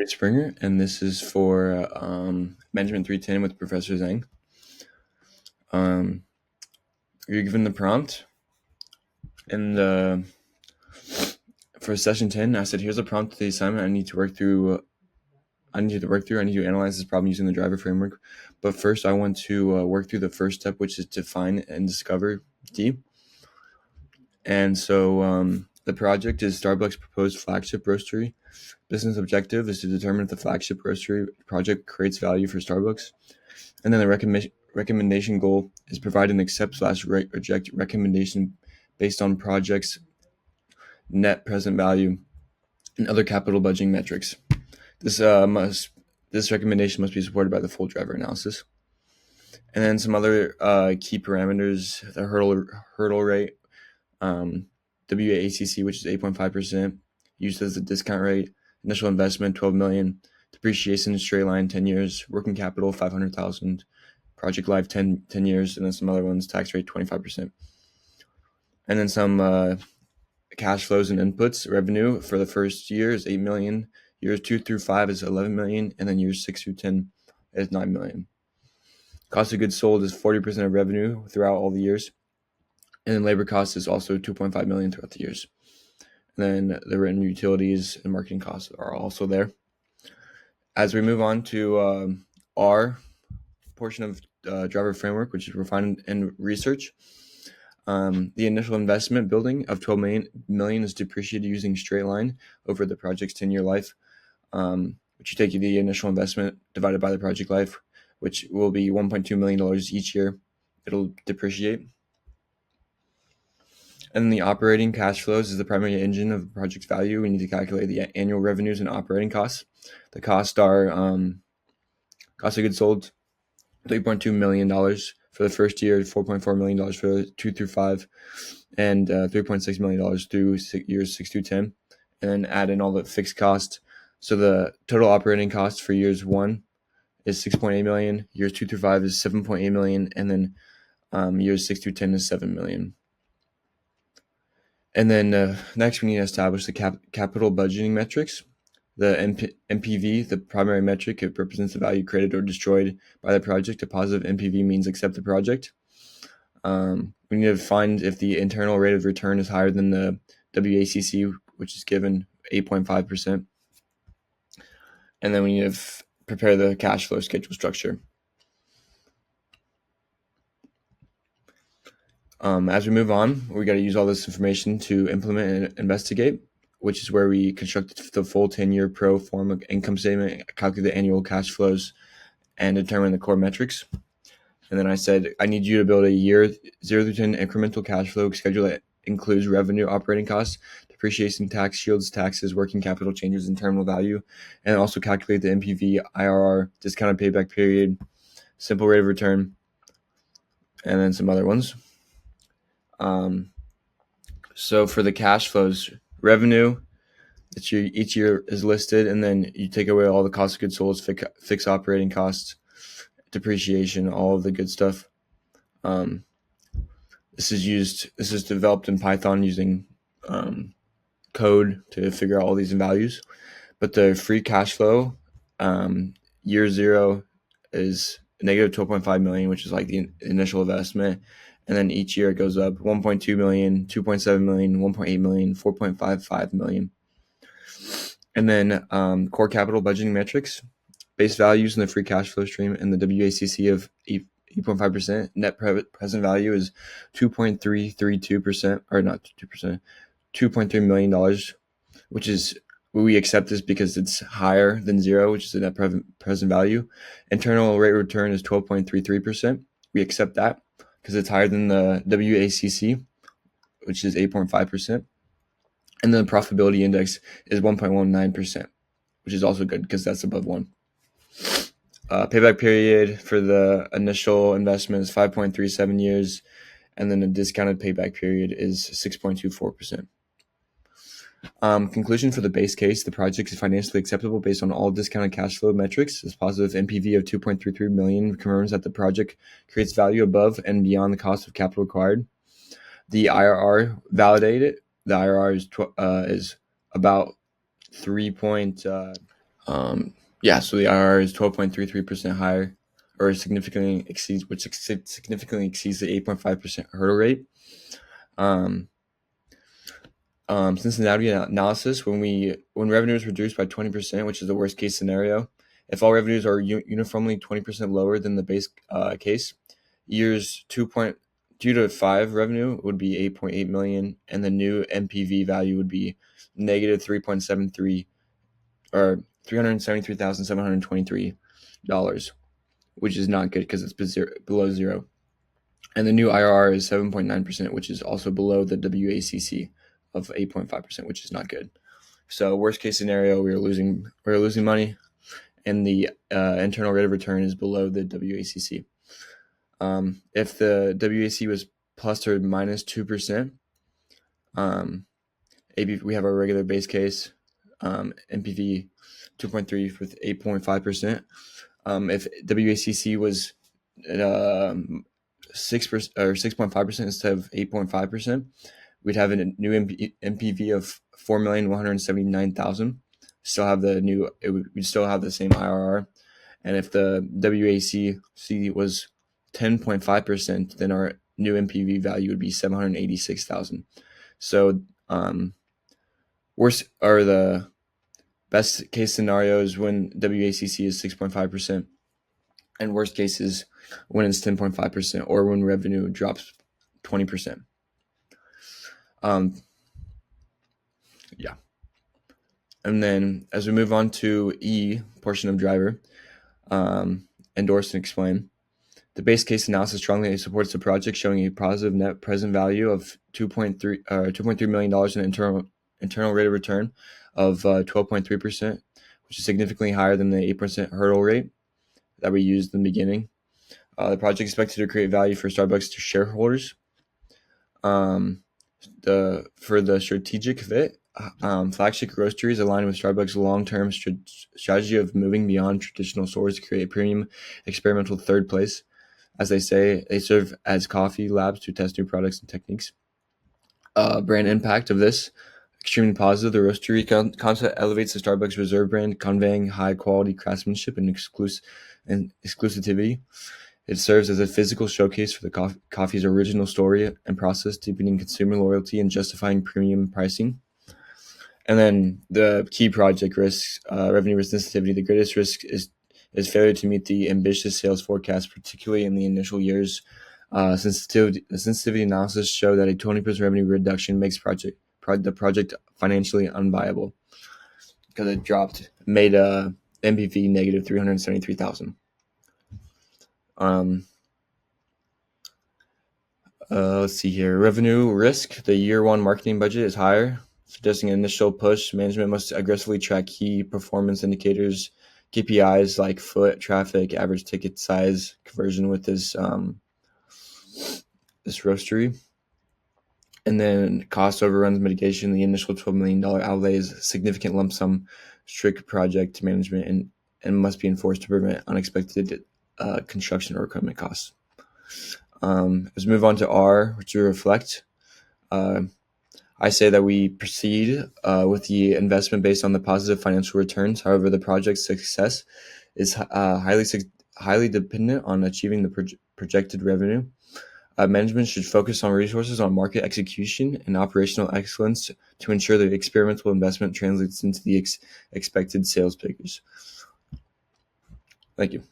Cody Springer, and this is for Management 310 with Professor Zhang. You're given the prompt, and for session 10, I said, here's a prompt to the assignment I need to work through. I need to analyze this problem using the driver framework. But first, I want to work through the first step, which is define and discover D. And so the project is Starbucks' proposed flagship roastery. Business objective is to determine if the flagship roastery project creates value for Starbucks. And then the recommendation goal is provide an accept/reject recommendation based on project's net present value and other capital budgeting metrics. This recommendation must be supported by the full driver analysis. And then some other key parameters: the hurdle rate, WACC, which is 8.5%, used as the discount rate, initial investment $12 million, depreciation straight line 10 years, working capital $500,000, project life 10 years, and then some other ones, tax rate 25%. And then some cash flows and inputs. Revenue for the first year is $8 million, years 2 through 5 is $11 million, and then years 6 through 10 is $9 million. Cost of goods sold is 40% of revenue throughout all the years. And then labor cost is also $2.5 million throughout the years. And then the written utilities and marketing costs are also there. As we move on to our portion of driver framework, which is refine and research, the initial investment building of $12 million is depreciated using straight line over the project's 10-year life, which you take the initial investment divided by the project life, which will be $1.2 million each year. It'll depreciate. And then the operating cash flows is the primary engine of the project's value. We need to calculate the annual revenues and operating costs. The costs are cost of goods sold, $3.2 million for the first year, $4.4 million for 2 through 5, and $3.6 million through years 6 through 10. And then add in all the fixed costs. So the total operating cost for years 1 is $6.8 million, years 2 through 5 is $7.8 million, and then years 6 through 10 is $7 million. And then next, we need to establish the capital budgeting metrics. The NPV, the primary metric, it represents the value created or destroyed by the project. A positive NPV means accept the project. We need to find if the internal rate of return is higher than the WACC, which is given 8.5%. And then we need to prepare the cash flow schedule structure. As we move on, we got to use all this information to implement and investigate, which is where we construct the full 10-year pro forma income statement, calculate the annual cash flows, and determine the core metrics. And then I said, I need you to build a year 0 through 10 incremental cash flow schedule that includes revenue, operating costs, depreciation, tax shields, taxes, working capital changes, and terminal value, and also calculate the NPV, IRR, discounted payback period, simple rate of return, and then some other ones. So for the cash flows, revenue, each year is listed, and then you take away all the cost of goods sold, fixed operating costs, depreciation, all of the good stuff. This is developed in Python using code to figure out all these values. But the free cash flow, year 0 is negative 12.5 million, which is like the initial investment. And then each year it goes up 1.2 million, 2.7 million, 1.8 million, 4.55 million. And then core capital budgeting metrics, base values in the free cash flow stream, and the WACC of 8.5%. Net present value is 2.332%, or not 2%, $2.3 million, which is, we accept this because it's higher than 0, which is the net present value. Internal rate of return is 12.33%. We accept that because it's higher than the WACC, which is 8.5%. And then the profitability index is 1.19%, which is also good because that's above 1. Payback period for the initial investment is 5.37 years, and then the discounted payback period is 6.24%. Conclusion for the base case: the project is financially acceptable based on all discounted cash flow metrics. This positive NPV of 2.33 million confirms that the project creates value above and beyond the cost of capital required. The IRR validated. The IRR is about 3. Yeah, so the IRR is 12.33% higher, or significantly exceeds, significantly exceeds the 8.5% hurdle rate. Um, Cincinnati analysis: when revenue is reduced by 20%, which is the worst case scenario, if all revenues are uniformly 20% lower than the base case, years 2 to 5 revenue would be 8.8 million, and the new NPV value would be negative 3.73 or $373,723, which is not good because it's below zero. And the new IRR is 7.9%, which is also below the WACC of 8.5%, which is not good. So worst case scenario, we're losing money, and the internal rate of return is below the WACC. If the WACC was plus or minus 2%, we have our regular base case, NPV 2.3 with 8.5%. If WACC was at 6% or 6.5% instead of 8.5%, we'd have a new NPV of 4,179,000. We'd still have the same IRR. And if the WACC was 10.5%, then our new NPV value would be 786,000. So worst are the best case scenarios when WACC is 6.5%, and worst case is when it's 10.5%, or when revenue drops 20%. Yeah. And then as we move on to E portion of driver, endorse and explain. The base case analysis strongly supports the project, showing a positive net present value of $2.3 million in internal rate of return of 12.3%, which is significantly higher than the 8% hurdle rate that we used in the beginning. The project is expected to create value for Starbucks to shareholders. For the strategic fit, flagship groceries align with Starbucks' long-term strategy of moving beyond traditional stores to create a premium experimental third place. As they say, they serve as coffee labs to test new products and techniques. Brand impact of this: extremely positive. The roastery concept elevates the Starbucks Reserve brand, conveying high-quality craftsmanship and exclusivity. It serves as a physical showcase for the coffee's original story and process, deepening consumer loyalty and justifying premium pricing. And then the key project risks: revenue risk sensitivity. The greatest risk is failure to meet the ambitious sales forecast, particularly in the initial years. Sensitivity analysis show that a 20% revenue reduction makes the project financially unviable because it made NPV negative 373,000. Let's see here. Revenue risk. The year one marketing budget is higher, suggesting an initial push. Management must aggressively track key performance indicators, KPIs like foot traffic, average ticket size, conversion with this roastery. And then cost overruns mitigation. The initial $12 million outlay is a significant lump sum, strict project management, and must be enforced to prevent unexpected construction or equipment costs. Let's move on to R, which we reflect. I say that we proceed with the investment based on the positive financial returns. However, the project's success is highly dependent on achieving the projected revenue. Management should focus on resources on market execution and operational excellence to ensure the experimental investment translates into the expected sales figures. Thank you.